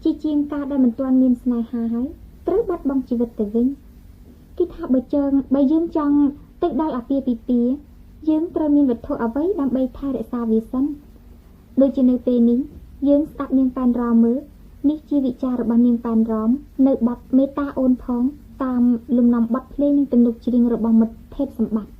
ជាជាងការដែលមិនទាន់មានស្នេហាហើយត្រូវបាត់បង់ជីវិតទៅវិញគេថាបើយើងចង់ទៅដល់អាពាហ៍ពិពាហ៍យើងត្រូវមានវត្ថុអ្វីដើម្បីថែរក្សាវាសិនដូចជានៅពេលនេះយើងស្ដាប់នាងប៉ែនរ៉មមើលនេះជាវិចាររបស់នាងប៉ែនរ៉មនៅបទមេតាអូនផងតាមលំនាំបទភ្លេងនិងទំនុកច្រៀងរបស់មិត្តភេទសម្បត្តិ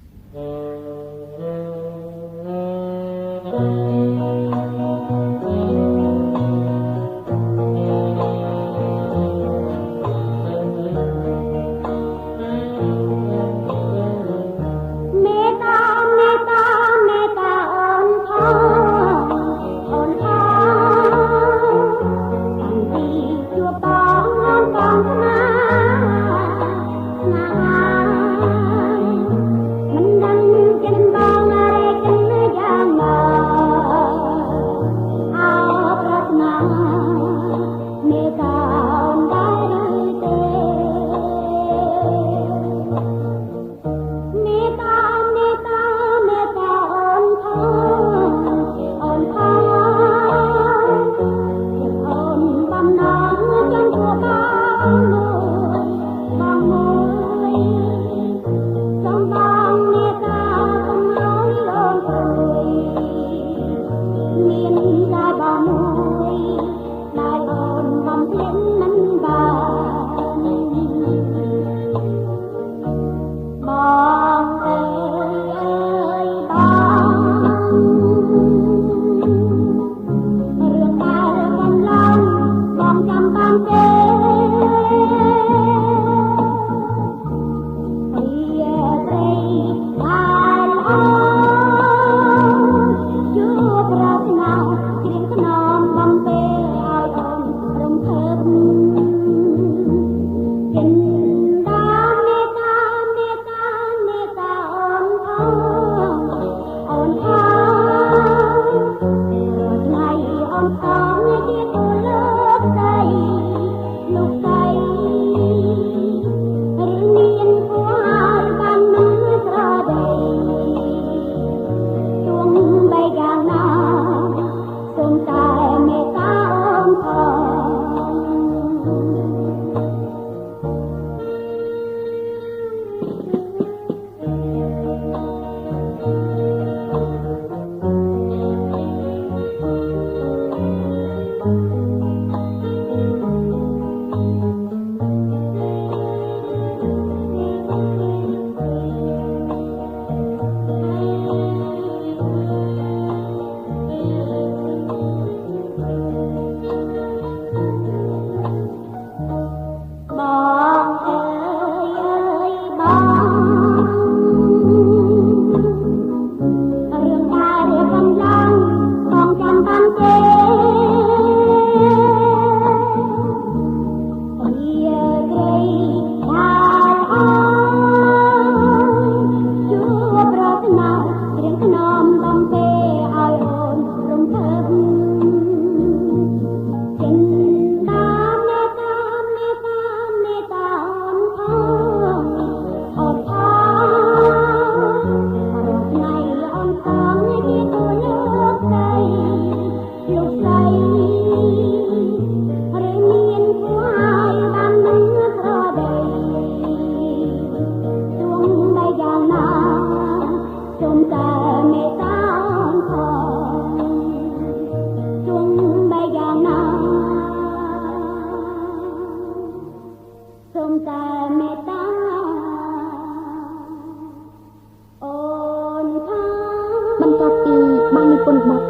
បន្ទាប់ពីបាននិពន្ធបទ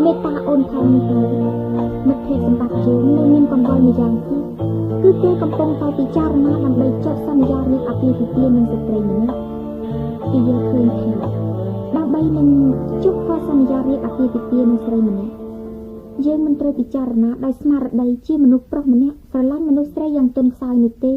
មេត្តាអូនថែមនេះហើយមិត្តភក្តិសម្បត្តិយើងនៅមានកង្វល់ម្យ៉ាងទៀតគឺគេកំពុងតែពិចារណាដើម្បីចុះសន្យារៀបអាពាហ៍ពិពាហ៍នឹងស្ត្រីម្នាក់គេយល់ឃើញថាដើម្បីនឹងជប់ក៏សន្យារៀបអាពាហ៍ពិពាហ៍នឹងស្រីម្នាក់យើងមិនត្រូវពិចារណាដោយស្មារតីជាមនុស្សប្រុសម្នាក់ស្រឡាញ់មនុស្សស្រីយ៉ាងទន់ខ្សោយនោះទេ